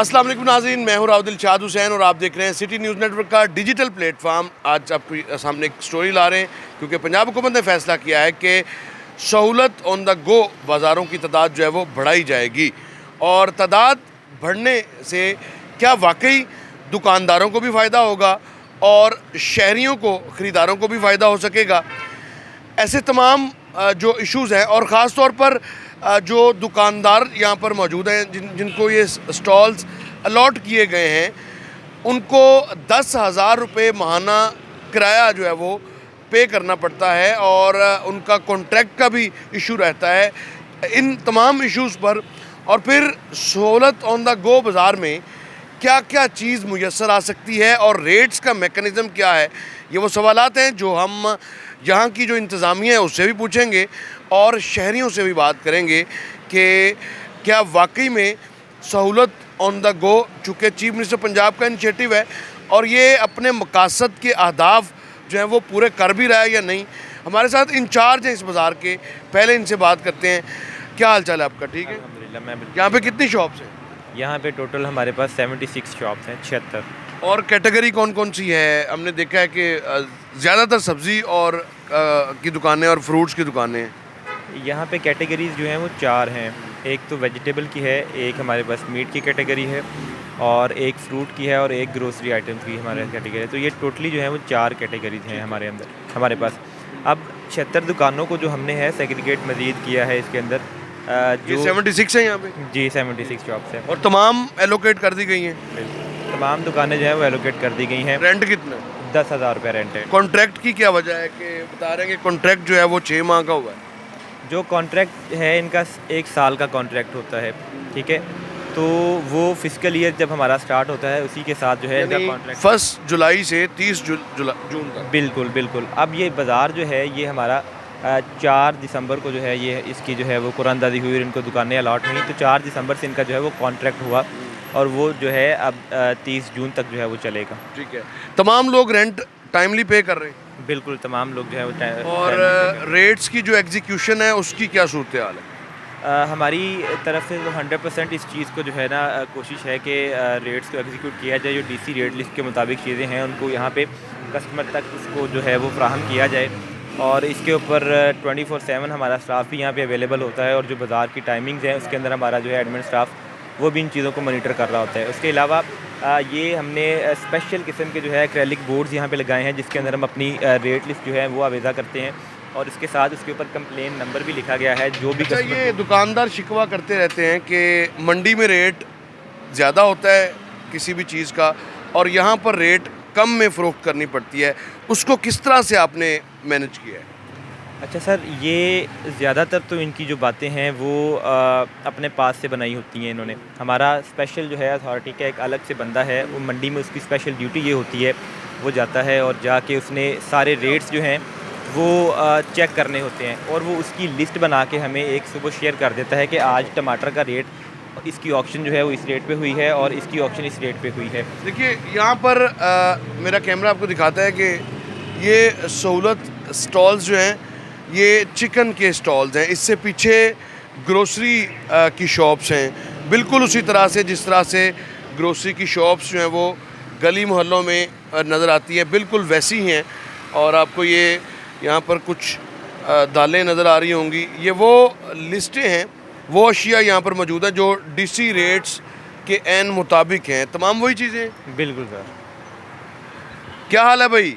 अस्सलाम वालेकुम नाज़रीन, मैं हूं राव दिलशाद हुसैन और आप देख रहे हैं सिटी न्यूज़ नेटवर्क का डिजिटल प्लेटफॉर्म। आज आपके सामने एक स्टोरी ला रहे हैं क्योंकि पंजाब हुकूमत ने फैसला किया है कि सहूलत ऑन द गो बाज़ारों की तादाद जो है वो बढ़ाई जाएगी। और तादाद बढ़ने से क्या वाकई दुकानदारों को भी फ़ायदा होगा और शहरियों को, ख़रीदारों को भी फ़ायदा हो सकेगा। ऐसे तमाम जो इश्यूज़ हैं और ख़ास तौर पर जो दुकानदार यहाँ पर मौजूद हैं जिनको ये स्टॉल्स अलॉट किए गए हैं, उनको 10,000 रुपये माहाना किराया जो है वो पे करना पड़ता है और उनका कॉन्ट्रैक्ट का भी इशू रहता है। इन तमाम इश्यूज़ पर और फिर सहूलत ऑन द गो बाज़ार में क्या क्या चीज़ मुयस्सर आ सकती है और रेट्स का मेकनिज़म क्या है, ये वो सवालात हैं जो हम यहाँ की जो इंतज़ामिया है उससे भी पूछेंगे और शहरियों से भी बात करेंगे कि क्या वाकई में सहूलत ऑन द गो, चूँकि चीफ मिनिस्टर पंजाब का इनिशिएटिव है और ये अपने मकासद के अहदाफ जो हैं वो पूरे कर भी रहा है या नहीं। हमारे साथ इंचार्ज हैं इस बाज़ार के, पहले इनसे बात करते हैं। क्या हाल चाल है आपका? ठीक है, अल्हम्दुलिल्लाह। मैं यहाँ पे कितनी शॉप्स हैं? यहाँ पे टोटल हमारे पास 76 शॉप्स हैं, 76। और कैटेगरी कौन कौन सी है? हमने देखा है कि ज़्यादातर सब्ज़ी और की दुकानें और फ्रूट्स की दुकानें हैं। यहाँ पे कैटेगरीज़ जो हैं वो 4 हैं। एक तो वेजिटेबल की है, एक हमारे पास मीट की कैटेगरी है और एक फ्रूट की है और एक ग्रोसरी आइटम्स की हमारे कैटेगरी है। तो ये टोटली जो है वो 4 कैटेगरीज़ हैं हमारे पास। अब 76 दुकानों को जो हमने है सेग्रीगेट मज़ीद किया है इसके अंदर। जो 76 है यहाँ पे? जी 76 शॉप्स हैं और तमाम एलोकेट कर दी गई हैं। तमाम दुकानें जो हैं वो एलोकेट कर दी गई हैं। रेंट कितना? 10,000 रुपये रेंट है। कॉन्ट्रैक्ट की क्या वजह है कि बता रहे हैं कि कॉन्ट्रैक्ट जो है वो 6 माह का हुआ है? जो कॉन्ट्रैक्ट है इनका 1 साल का कॉन्ट्रैक्ट होता है, ठीक है। तो वो फिस्कल ईयर जब हमारा स्टार्ट होता है उसी के साथ जो है इनका कॉन्ट्रैक्ट 1 जुलाई से 30 जून तक। बिल्कुल बिल्कुल। अब ये बाज़ार जो है ये हमारा 4 दिसंबर को जो है ये इसकी जो है वो कुरानदादी हुई और इनको दुकानें अलॉट हुई। तो 4 दिसंबर से इनका जो है वो कॉन्ट्रैक्ट हुआ और वो जो है अब 30 जून तक जो है वो चलेगा। ठीक है, तमाम लोग रेंट टाइमली पे कर रहे हैं? बिल्कुल, तमाम लोग जो है वो और रेट्स की जो एग्जीक्यूशन है उसकी क्या सूरत हाल है? हमारी तरफ से तो 100% इस चीज़ को जो है ना कोशिश है कि रेट्स को एग्जीक्यूट किया जाए। जो डीसी रेट लिस्ट के मुताबिक चीज़ें हैं उनको यहाँ पे कस्टमर तक उसको जो है वो फ्राहम किया जाए और इसके ऊपर 24/7 हमारा स्टाफ भी यहाँ पे अवेलेबल होता है और जो बाज़ार की टाइमिंग्स हैं उसके अंदर हमारा जो है एडमिन स्टाफ वो भी इन चीज़ों को मॉनिटर कर रहा होता है। उसके अलावा ये हमने स्पेशल किस्म के जो है एक्रेलिक बोर्ड्स यहाँ पे लगाए हैं जिसके अंदर हम अपनी रेट लिस्ट जो है वो आवेज़ा करते हैं और इसके साथ उसके ऊपर कंप्लेन नंबर भी लिखा गया है। जो भी ये दुकानदार शिकवा करते रहते हैं कि मंडी में रेट ज़्यादा होता है किसी भी चीज़ का और यहाँ पर रेट कम में फ़रोख्त करनी पड़ती है, उसको किस तरह से आपने मैनेज किया है? अच्छा सर, ये ज़्यादातर तो इनकी जो बातें हैं वो अपने पास से बनाई होती हैं इन्होंने। हमारा स्पेशल जो है अथॉरिटी का एक अलग से बंदा है, वो मंडी में उसकी स्पेशल ड्यूटी ये होती है, वो जाता है और जाके उसने सारे रेट्स जो हैं वो चेक करने होते हैं और वो उसकी लिस्ट बना के हमें एक सुबह शेयर कर देता है कि आज टमाटर का रेट, इसकी ऑक्शन जो है वो इस रेट पे हुई है और इसकी ऑक्शन इस रेट पे हुई है। देखिए यहाँ पर मेरा कैमरा आपको दिखाता है कि ये सहूलत स्टॉल्स जो हैं ये चिकन के स्टॉल्स हैं। इससे पीछे ग्रोसरी की शॉप्स हैं, बिल्कुल उसी तरह से जिस तरह से ग्रोसरी की शॉप्स जो हैं वो गली मोहल्लों में नज़र आती है, बिल्कुल वैसी ही हैं। और आपको ये यहाँ पर कुछ दालें नज़र आ रही होंगी, ये वो लिस्टें हैं, वो अशिया यहाँ पर मौजूद है जो डीसी रेट्स के एन मुताबिक हैं। तमाम वही चीज़ें? बिल्कुल सर। क्या हाल है भाई,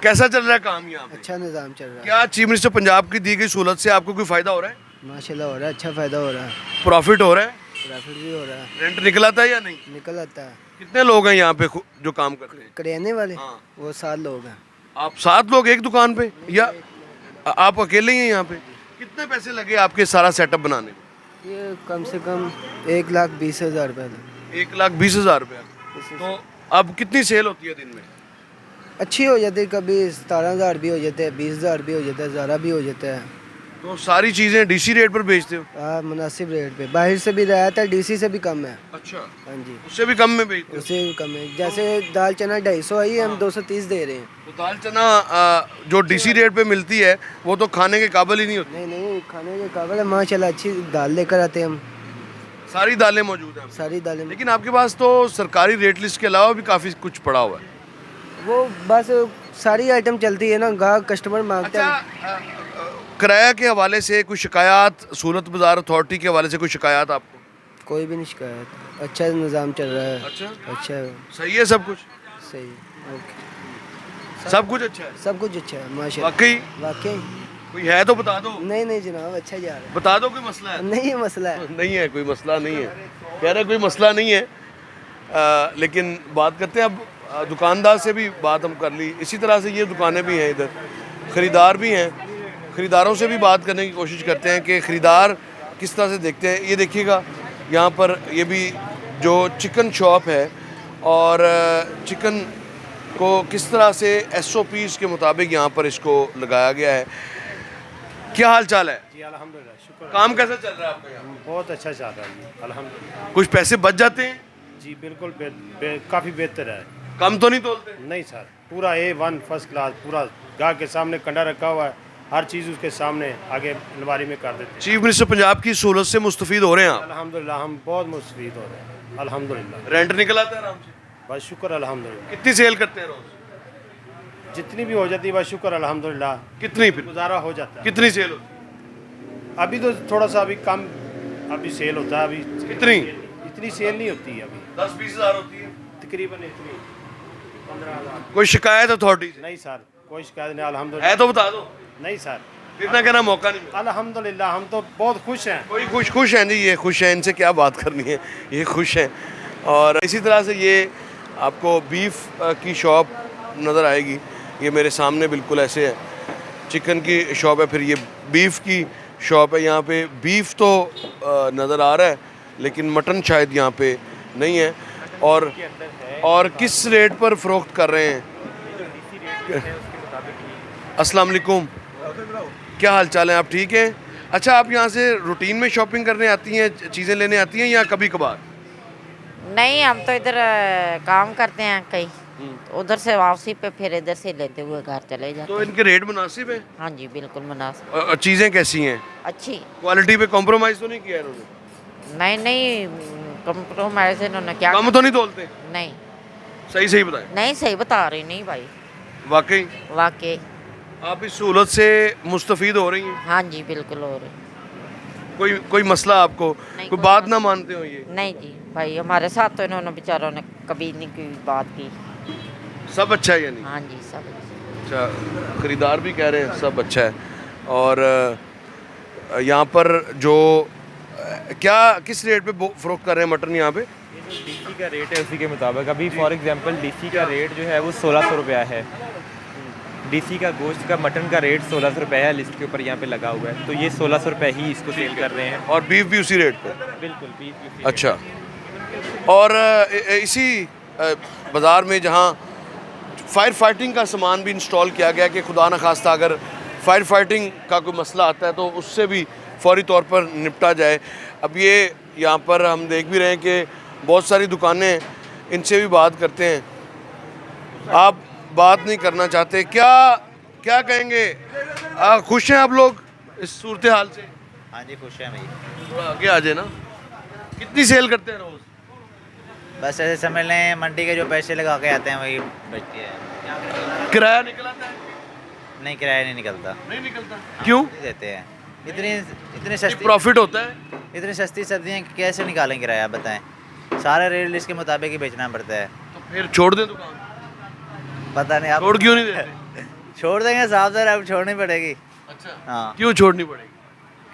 कैसा चल रहा है काम यहाँ पे? अच्छा निज़ाम चल रहा है। क्या चीफ मिनिस्टर पंजाब की दी गई सहूलत से आपको कोई फ़ायदा हो रहा है? माशाल्लाह हो रहा है, अच्छा फ़ायदा हो रहा है, प्रॉफिट हो रहा है? प्रॉफिट भी हो रहा है, रेंट निकल आता है या नहीं? निकल आता है। कितने लोग हैं यहाँ पे जो काम करते हैं? करियाने वाले हाँ। वो 7 लोग हैं। आप 7 लोग एक दुकान पे या आप अकेले ही हैं यहाँ पे? कितने पैसे लगे आपके सारा सेटअप बनाने में? ये कम से कम 1,20,000 रुपये लगे। 1,20,000 रुपया। तो अब कितनी सेल होती है दिन में? अच्छी हो जाती है, कभी 17,000 भी हो जाते हैं, 20,000 भी हो जाता है, ज़्यादा भी हो जाता है। तो सारी चीज़ें डीसी रेट पर बेचते हो? हाँ, मुनासिब रेट पे, बाहर से भी रियायत है, डीसी से भी कम है। अच्छा, हाँ जी, उससे भी कम में बेचते हो? उससे भी कम है। जैसे दाल चना 250 आई है, हम 230 दे रहे हैं। तो दाल चना जो डीसी रेट पे मिलती है वो तो खाने के काबिल ही नहीं होती। नहीं नहीं, खाने के काबिल है माशाल्लाह, अच्छी दाल लेकर आते हैं हम। सारी दालें मौजूद हैं, सारी दालें। लेकिन आपके पास तो सरकारी रेट लिस्ट के अलावा भी काफ़ी कुछ पड़ा हुआ है। वो बस सारी आइटम चलती है ना, गाहक कस्टमर मांगते हैं। किराया के हवाले से कोई शिकायत, सूरत बाज़ार अथॉरिटी के हवाले से कोई शिकायत आपको? कोई भी नहीं शिकायत, अच्छा निज़ाम चल रहा है। अच्छा, अच्छा है, सही है सब कुछ? सही, ओके, सब कुछ अच्छा है, सब कुछ अच्छा है माशाल्लाह। वाकई? वाकई कोई है तो बता दो। नहीं नहीं जनाब, अच्छा जा रहा बता दो कोई मसला है? है। नहीं मसला है। नहीं है, कोई मसला नहीं है, कह रहे कोई मसला नहीं है। लेकिन बात करते हैं अब दुकानदार से भी बात हम कर ली। इसी तरह से ये दुकानें भी हैं, इधर ख़रीदार भी हैं, ख़रीदारों से भी बात करने की कोशिश करते हैं कि ख़रीदार किस तरह से देखते हैं। ये देखिएगा यहाँ पर ये भी जो चिकन शॉप है और चिकन को किस तरह से SOPs के मुताबिक यहाँ पर इसको लगाया गया है। क्या हाल चाल है जी अल्हम्दुलिल्लाह, शुक्र। काम कैसा चल रहा है आपका यहाँ? बहुत अच्छा चल रहा है जी अल्हम्दुलिल्लाह। कुछ पैसे बच जाते हैं? जी बिल्कुल काफ़ी बेहतर है। कम तो नहीं तोलते? नहीं सर, पूरा A1 फर्स्ट क्लास, पूरा गाहक के सामने कंडा रखा हुआ है, हर चीज़ उसके सामने आगे अलमारी में कर देते हैं। चीफ मिनिस्टर पंजाब की सहूलत से मुस्तफ़ीद हो रहे हैं आप? अल्हम्दुलिल्लाह हम बहुत मुस्तफीद हो रहे हैं अल्हम्दुलिल्लाह। रेंट निकल आता है आराम से? बस शुक्र अल्हम्दुलिल्लाह। कितनी सेल करते हैं रोज? जितनी भी हो जाती है बस शुक्र अल्हम्दुलिल्लाह, कितनी फिर? गुजारा हो जाता है। कितनी सेल होती अभी तो थोड़ा सा अभी कम अभी सेल होता है। अभी कितनी? इतनी सेल नहीं होती है अभी, 10-20 हज़ार होती है? तकरीबन इतनी 15,000। कोई शिकायत अथॉरिटी से नहीं सर, कोई शिकायत नहीं अल्हम्दुलिल्लाह। है तो बता दो, नहीं सर, फिर ना कहना मौका नहीं मिला। अल्हम्दुलिल्लाह हम तो बहुत खुश हैं। कोई खुश हैं जी, ये खुश हैं, इनसे क्या बात करनी है, ये खुश हैं। और इसी तरह से ये आपको बीफ की शॉप नज़र आएगी, ये मेरे सामने बिल्कुल ऐसे है, चिकन की शॉप है, फिर ये बीफ की शॉप है। यहाँ पे बीफ तो नज़र आ रहा है लेकिन मटन शायद यहाँ पे नहीं है। और किस रेट पर फ़रोख्त कर रहे हैं? अस्सलाम वालेकुम, क्या हाल चाल है, आप ठीक हैं? अच्छा, आप यहाँ से रूटीन में शॉपिंग करने आती हैं, चीज़ें लेने आती हैं या कभी कभार? नहीं, हम तो इधर काम करते हैं कहीं, तो उधर से वापसी पे फिर इधर से लेते हुए घर चले जाते तो हैं। इनके रेट मुनासिब है? हाँ जी बिल्कुल मुनासिब, और चीज़ें कैसी हैं? अच्छी। क्वालिटी पे कॉम्प्रोमाइज़ तो नहीं किया इन्होंने? नहीं नहीं, कंप्रोमाइज इन्होंने क्या, कम तो नहीं तोलते? नहीं सही सही बताएं। नहीं सही बता रही, नहीं भाई वाकई वाकई। आप इस सहूलत से मुस्तफ़ीद हो रही हैं? हाँ जी बिल्कुल हो रही। कोई मसला आपको, नहीं, कोई कोई बात मसला ना मानते हो ये? नहीं जी भाई, हमारे साथ तो इन्होंने बेचारों ने कभी नहीं कोई बात की। सब अच्छा है यानी? हाँ जी सब अच्छी। अच्छा, ख़रीदार भी कह रहे हैं सब अच्छा है। और यहाँ पर जो क्या किस रेट पे फ़रोख्त कर रहे हैं मटन यहाँ पे? ये जो DC का रेट है उसी के मुताबिक, अभी फॉर एग्जांपल DC का रेट जो है वो 1600 रुपया है। DC का गोश्त का मटन का रेट 1600 रुपये है, लिस्ट के ऊपर यहाँ पे लगा हुआ है, तो ये 1600 रुपये ही इसको सेल कर रहे हैं। और बीफ भी उसी रेट पे? बिल्कुल बीफ। अच्छा, और इसी बाज़ार में जहाँ फायर फाइटिंग का सामान भी इंस्टॉल किया गया कि खुदा न खास्ता अगर फायर फाइटिंग का कोई मसला आता है तो उससे भी फौरी तौर पर निपटा जाए। अब ये यहाँ पर हम देख भी रहे हैं कि बहुत सारी दुकानें, इनसे भी बात करते हैं। आप बात नहीं करना चाहते, क्या कहेंगे? खुश हैं आप लोग इस सूरत हाल से? हाँ जी खुश हैं भाई। थोड़ा आगे आ जाए ना। कितनी सेल करते हैं रोज़? बस ऐसे समझ लें मंडी के जो पैसे लगा के आते हैं वही बचती है। किराया निकल आता है? नहीं किराया नहीं निकलता। नहीं निकलता, क्यों? नहीं देते हैं। इतनी सस्ती प्रॉफिट होता है? इतनी सस्ती सब्जियाँ कैसे निकालें किराया आप बताएं? सारे रेट लिस्ट के मुताबिक ही बेचना पड़ता है। तो फिर छोड़ दें दुकान? पता नहीं आप छोड़ क्यों नहीं देते? छोड़ देंगे साहब, सर अब छोड़नी पड़ेगी। अच्छा, हाँ क्यों छोड़नी पड़ेगी?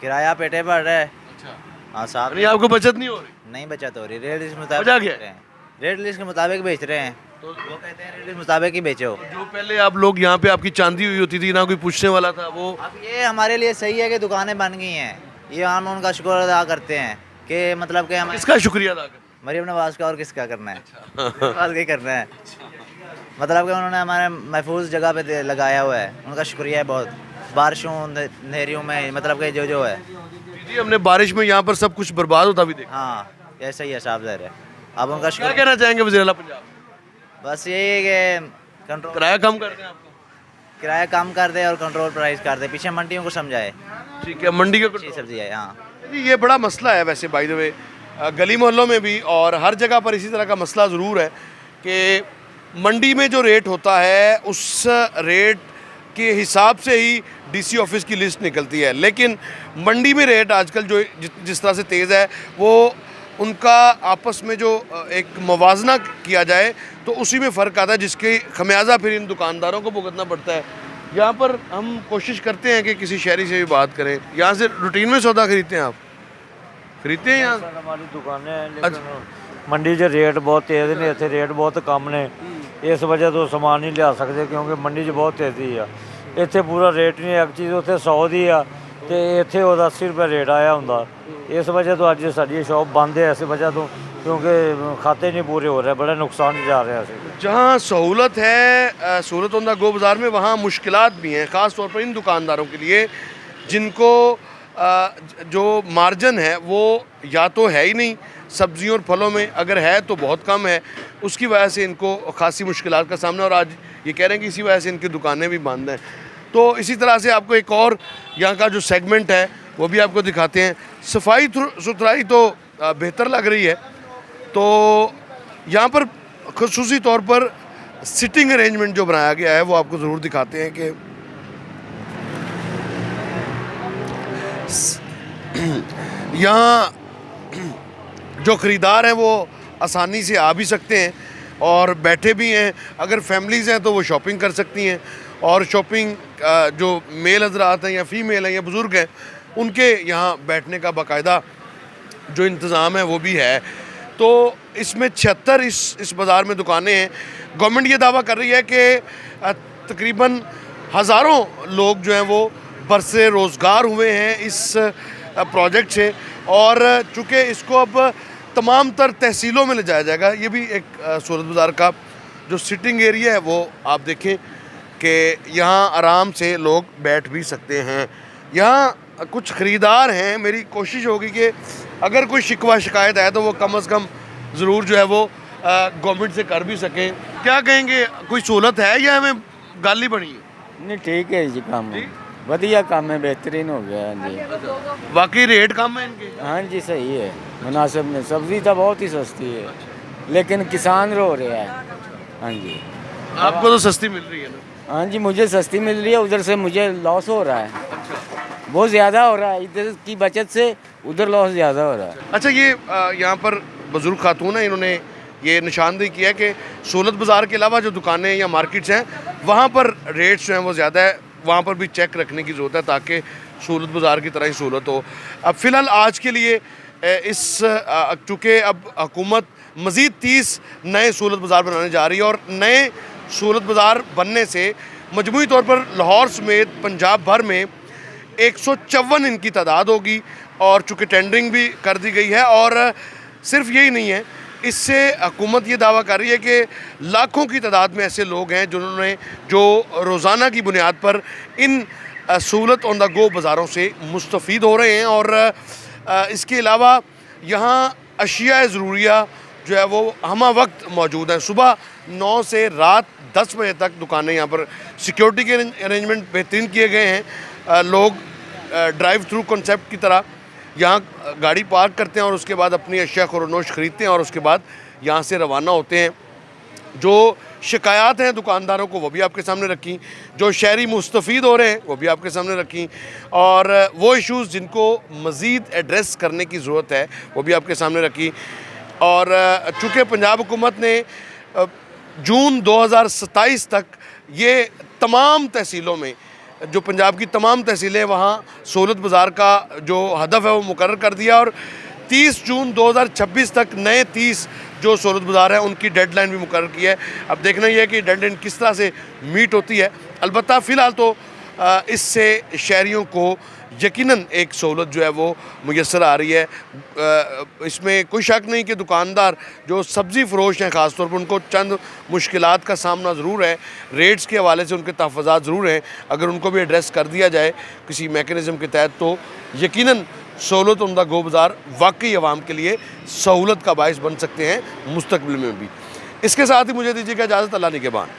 किराया पेटे बढ़ रहा है। अच्छा, हाँ साहब, यानी आपको बचत नहीं हो रही? नहीं बचत हो रही, रेट लिस्ट के वजह मुताबिक क्या बेच रहे हैं। रेट लिस्ट के मुताबिक बेच रहे हैं, तो वो कहते हैं रेट लिस्ट के मुताबिक ही बेचो। जो पहले आप लोग यहाँ पे आपकी चांदी हुई होती थी ना, कोई पूछने वाला था, वो अब ये हमारे लिए सही है कि दुकानें बन गई हैं, ये हम उनका शुक्र अदा करते हैं कि मतलब कि हमें किसका शुक्रिया अदा करें? मरीम नवाज का और किसका करना है, नवाज का ही करना है। मतलब कि उन्होंने हमारे महफूज जगह पे लगाया हुआ है, उनका शुक्रिया है बहुत। बारिशों नहरियों में मतलब कि जो है जी, हमने बारिश में यहाँ पर सब कुछ बर्बाद होता भी देखा। हाँ ऐसा ही है साहब ज़ाहिर है। अब उनका क्या शुक्र कहना चाहेंगे वज़ीर आला पंजाब? बस यही है कि कंट्रोल किराया कम कर दें आपका? किराया कम कर दे और कंट्रोल प्राइस कर दे, पीछे मंडियों को समझाए। ठीक है, मंडी का अच्छी सब्जी है। हाँ जी, ये बड़ा मसला है वैसे बाय द वे गली मोहल्लों में भी और हर जगह पर इसी तरह का मसला ज़रूर है कि मंडी में जो रेट होता है उस रेट के हिसाब से ही डीसी ऑफिस की लिस्ट निकलती है, लेकिन मंडी में रेट आजकल जो जिस तरह से तेज़ है वो उनका आपस में जो एक मवाजना किया जाए तो उसी में फ़र्क आता है, जिसके खमियाजा फिर इन दुकानदारों को भुगतना पड़ता है। यहाँ पर हम कोशिश करते हैं कि किसी शहरी से भी बात करें। यहाँ से रूटीन में सौदा खरीदते हैं आप? खरीदते हैं यहाँ? हमारी दुकानें हैं लेकिन मंडी 'ਚ रेट बहुत तेज़ ने, इतने रेट बहुत कम ने, इस वजह तो समान नहीं लिया सकते क्योंकि मंडी 'ਚ बहुत तेज़ी आ। ਇੱਥੇ ਪੂਰਾ ਰੇਟ ਨਹੀਂ, ਇੱਕ ਚੀਜ਼ ਉੱਥੇ 100 ਦੀ ਆ ਤੇ ਇੱਥੇ ਉਹਦਾ 80 ਰੁਪਏ ਰੇਟ ਆਇਆ ਹੁੰਦਾ। ਇਸ ਵਜ੍ਹਾ ਤੋਂ ਅੱਜ ਸਾਡੀ ਸ਼ੌਪ ਬੰਦ ਹੈ, ਇਸ ਵਜ੍ਹਾ ਤੋਂ क्योंकि खाते नहीं पूरे हो रहे, बड़े नुकसान जा रहे हैं। जहाँ सहूलत है सहूलत उमदा गो बाज़ार में, वहाँ मुश्किलात भी हैं, ख़ास तौर पर इन दुकानदारों के लिए जिनको जो मार्जिन है वो या तो है ही नहीं सब्ज़ियों और फलों में, अगर है तो बहुत कम है, उसकी वजह से इनको खासी मुश्किलात का सामना, और आज ये कह रहे हैं कि इसी वजह से इनकी दुकानें भी बंद हैं। तो इसी तरह से आपको एक और यहाँ का जो सेगमेंट है वो भी आपको दिखाते हैं। सफाई सुथराई तो बेहतर लग रही है, तो यहाँ पर ख़ुसूसी तौर पर सिटिंग अरेंजमेंट जो बनाया गया है वो आपको ज़रूर दिखाते हैं कि यहाँ जो ख़रीदार हैं वो आसानी से आ भी सकते हैं और बैठे भी हैं। अगर फैमिलीज़ हैं तो वो शॉपिंग कर सकती हैं, और शॉपिंग जो मेल हजरात हैं या फ़ीमेल हैं या बुज़ुर्ग हैं उनके यहाँ बैठने का बाकायदा जो इंतज़ाम है वो भी है। तो इसमें 76 इस बाज़ार में दुकानें हैं। गवर्नमेंट ये दावा कर रही है कि तकरीबन हज़ारों लोग जो हैं वो बरसे रोज़गार हुए हैं इस प्रोजेक्ट से, और चूँकि इसको अब तमाम तर तहसीलों में ले जाया जाएगा। ये भी एक सूरत बाज़ार का जो सिटिंग एरिया है वो आप देखें कि यहाँ आराम से लोग बैठ भी सकते हैं। यहाँ कुछ ख़रीदार हैं, मेरी कोशिश होगी कि अगर कोई शिकवा शिकायत है तो वो कम से कम ज़रूर जो है वो गवर्नमेंट से कर भी सकें। क्या कहेंगे, कोई सहूलत है या हमें गाली बनी है? नहीं ठीक है जी, काम वधिया काम है, बेहतरीन हो गया। हाँ जी, वाकई रेट कम है इनके? हाँ जी सही है, मुनासिब में। सब्ज़ी तो बहुत ही सस्ती है लेकिन किसान रो रहे हैं। हाँ जी, आपको तो सस्ती मिल रही है ना? हाँ जी, मुझे सस्ती मिल रही है, उधर से मुझे लॉस हो रहा है, बहुत ज़्यादा हो रहा है। इधर की बचत से उधर लॉस ज़्यादा हो रहा है। अच्छा, ये यहाँ पर बुज़ुर्ग खातून है, इन्होंने ये निशानदेही किया है कि सहूलत बाज़ार के अलावा जो दुकानें या मार्केट्स हैं वहाँ पर रेट्स जो हैं वो ज़्यादा है, वहाँ पर भी चेक रखने की ज़रूरत है ताकि सहूलत बाज़ार की तरह ही सहूलत हो। अब फ़िलहाल आज के लिए इस चूँकि अब हुकूमत मज़ीद 30 नए सहूलत बाज़ार बनाने जा रही है, और नए सहूलत बाज़ार बनने से मजमूई तौर पर लाहौर समेत पंजाब भर में 154 इनकी तादाद होगी, और चूँकि टेंडरिंग भी कर दी गई है। और सिर्फ यही नहीं है, इससे हुकूमत ये दावा कर रही है कि लाखों की तादाद में ऐसे लोग हैं जिन्होंने जो रोज़ाना की बुनियाद पर इन सहूलत ऑन द गो बाज़ारों से मुस्तफ़ीद हो रहे हैं। और इसके अलावा यहाँ अशिया ज़रूरिया जो है वो हमा वक्त मौजूद हैं। सुबह 9 से रात 10 बजे तक दुकानें, यहाँ पर सिक्योरिटी के अरेंजमेंट बेहतरीन किए गए हैं। लोग ड्राइव थ्रू कॉन्सेप्ट की तरह यहाँ गाड़ी पार्क करते हैं और उसके बाद अपनी अशिया खुरनोश ख़रीदते हैं और उसके बाद यहाँ से रवाना होते हैं। जो शिकायत हैं दुकानदारों को वो भी आपके सामने रखी, जो शहरी मुस्तफ़ीद हो रहे हैं वो भी आपके सामने रखी, और वो इश्यूज़ जिनको मज़ीद एड्रेस करने की ज़रूरत है वो भी आपके सामने रखी। और चूँकि पंजाब हुकूमत ने जून 2027 तक ये तमाम तहसीलों में, जो पंजाब की तमाम तहसीलें, वहाँ सहूलत बाज़ार का जो हदफ है वो मुकर्रर कर दिया, और 30 जून 2026 तक नए 30 जो सहूलत बाज़ार हैं उनकी डेडलाइन भी मुकर्रर की है। अब देखना ये है कि डेडलाइन किस तरह से मीट होती है। अलबत्ता फ़िलहाल तो इससे शहरियों को यकीनन एक सहूलत जो है वो मुयस्सर आ रही है। इसमें कोई शक नहीं कि दुकानदार जो सब्ज़ी फ़रोश हैं ख़ास तौर पर उनको चंद मुश्किलात का सामना ज़रूर है, रेट्स के हवाले से उनके तहफ़्फ़ुज़ात ज़रूर हैं। अगर उनको भी एड्रेस कर दिया जाए किसी मैकेनिज़्म के तहत तो यकीनन सहूलत ऑन द गो बाज़ार वाकई आवाम के लिए सहूलत का बाइस बन सकते हैं मुस्तक़बिल में भी। इसके साथ ही मुझे दीजिएगा इजाज़त, अल्लाह निगहबान।